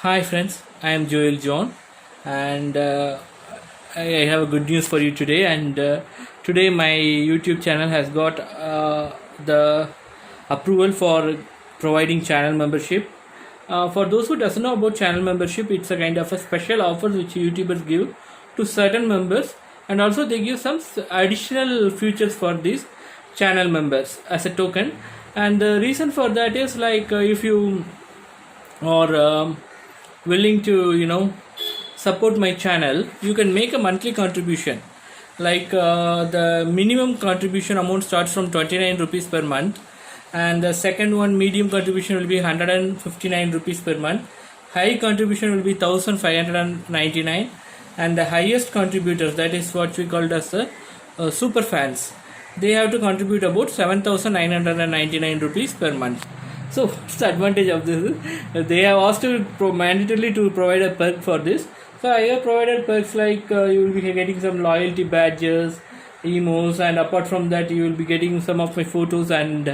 Hi friends, I am Joel John, and I have a good news for you today. And today my YouTube channel has got the approval for providing channel membership. For those who doesn't know about channel membership, it's a kind of a special offer which YouTubers give to certain members, and also they give some additional features for these channel members as a token. And the reason for that is like if you are willing to support my channel, you can make a monthly contribution. Like the minimum contribution amount starts from 29 rupees per month, and the second one, medium contribution, will be 159 rupees per month. High contribution will be 1599, and the highest contributors, that is what we called as super fans, they have to contribute about 7999 rupees per month. So what's the advantage of this? They have asked to mandatorily to provide a perk for this. So I have provided perks like you will be getting some loyalty badges, emos, and apart from that you will be getting some of my photos and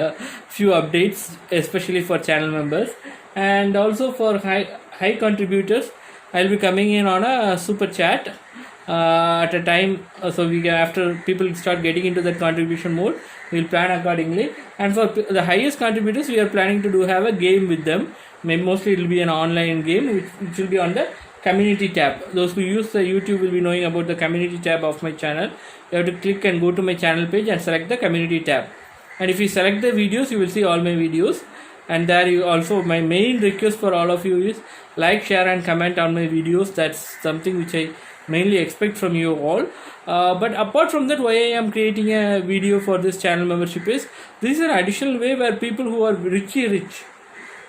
few updates, especially for channel members. And also for high contributors, I'll be coming in on a super chat at a time, so we can, after people start getting into that contribution mode, we'll plan accordingly. And for the highest contributors, we are planning to have a game with them. Mostly it will be an online game which will be on the community tab. Those who use the YouTube will be knowing about the community tab of my channel. You have to click and go to my channel page and select the community tab, and if you select the videos, you will see all my videos. And there you also, my main request for all of you is like, share and comment on my videos. That's something which I mainly expect from you all. But apart from that, why I am creating a video for this channel membership is, this is an additional way where people who are rich,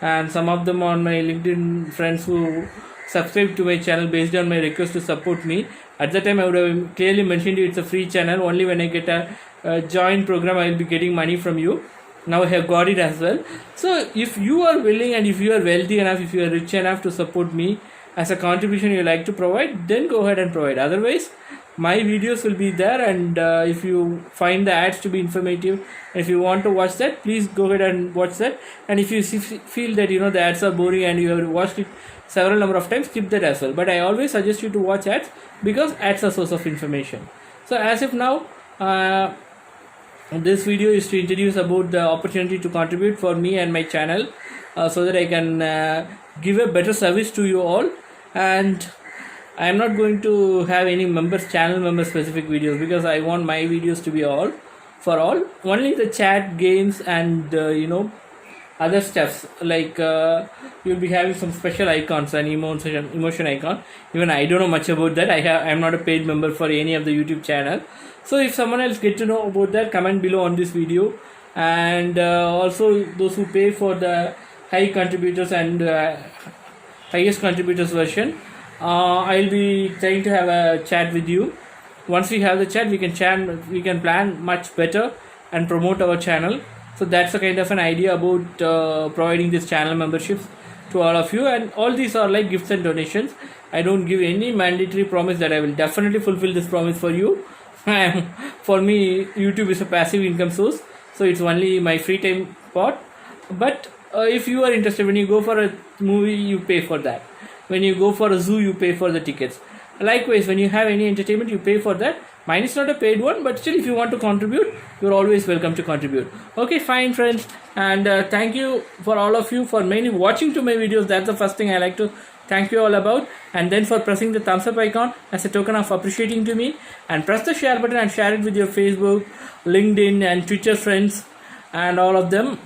and some of them on my LinkedIn friends who subscribe to my channel based on my request to support me. At that time I would have clearly mentioned you, it's a free channel. Only when I get a join program, I will be getting money from you. Now I have got it as well. So if you are willing, and if you are wealthy enough, if you are rich enough to support me as a contribution you like to provide, then go ahead and provide. Otherwise, my videos will be there, and if you find the ads to be informative, and if you want to watch that, please go ahead and watch that. And if you feel that the ads are boring and you have watched it several number of times, skip that as well. But I always suggest you to watch ads, because ads are source of information. So as of now, this video is to introduce about the opportunity to contribute for me and my channel, so that I can give a better service to you all. And I am not going to have any channel member specific videos, because I want my videos to be all for all. Only the chat, games, and other stuffs, like you'll be having some special icons and emotion icon. Even I don't know much about that. I'm not a paid member for any of the YouTube channel. So if someone else get to know about that, comment below on this video. And also those who pay for the high contributors and highest contributors version, I'll be trying to have a chat with you. Once we have the chat, we can plan much better and promote our channel. So that's a kind of an idea about providing this channel memberships to all of you. And all these are like gifts and donations. I don't give any mandatory promise that I will definitely fulfill this promise for you. For me, YouTube is a passive income source, so it's only my free time part. But if you are interested, when you go for a movie, you pay for that. When you go for a zoo, you pay for the tickets. Likewise, when you have any entertainment, you pay for that. Mine is not a paid one, but still, if you want to contribute, you're always welcome to contribute. Okay, fine friends, and thank you for all of you for mainly watching to my videos. That's the first thing I like to thank you all about. And then for pressing the thumbs up icon as a token of appreciating to me, and press the share button and share it with your Facebook, LinkedIn, and Twitter friends, and all of them.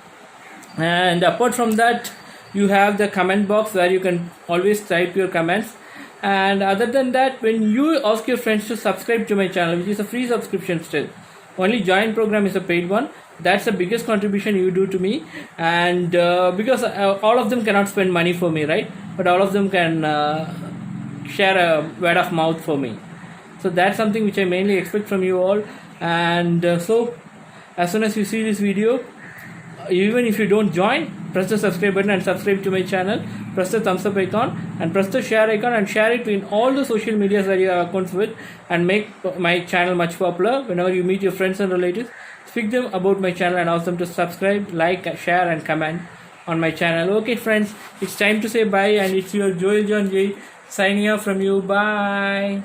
And apart from that, you have the comment box where you can always type your comments. And other than that, when you ask your friends to subscribe to my channel, which is a free subscription still, only join program is a paid one. That's the biggest contribution you do to me. And because all of them cannot spend money for me, right? But all of them can share a word of mouth for me. So that's something which I mainly expect from you all. And so as soon as you see this video, even if you don't join, press the subscribe button and subscribe to my channel. Press the thumbs up icon and press the share icon and share it in all the social medias that you have accounts with, and make my channel much popular. Whenever you meet your friends and relatives, speak them about my channel and ask them to subscribe, like, share and comment on my channel. Okay, friends, it's time to say bye, and it's your Joel John J signing off from you. Bye.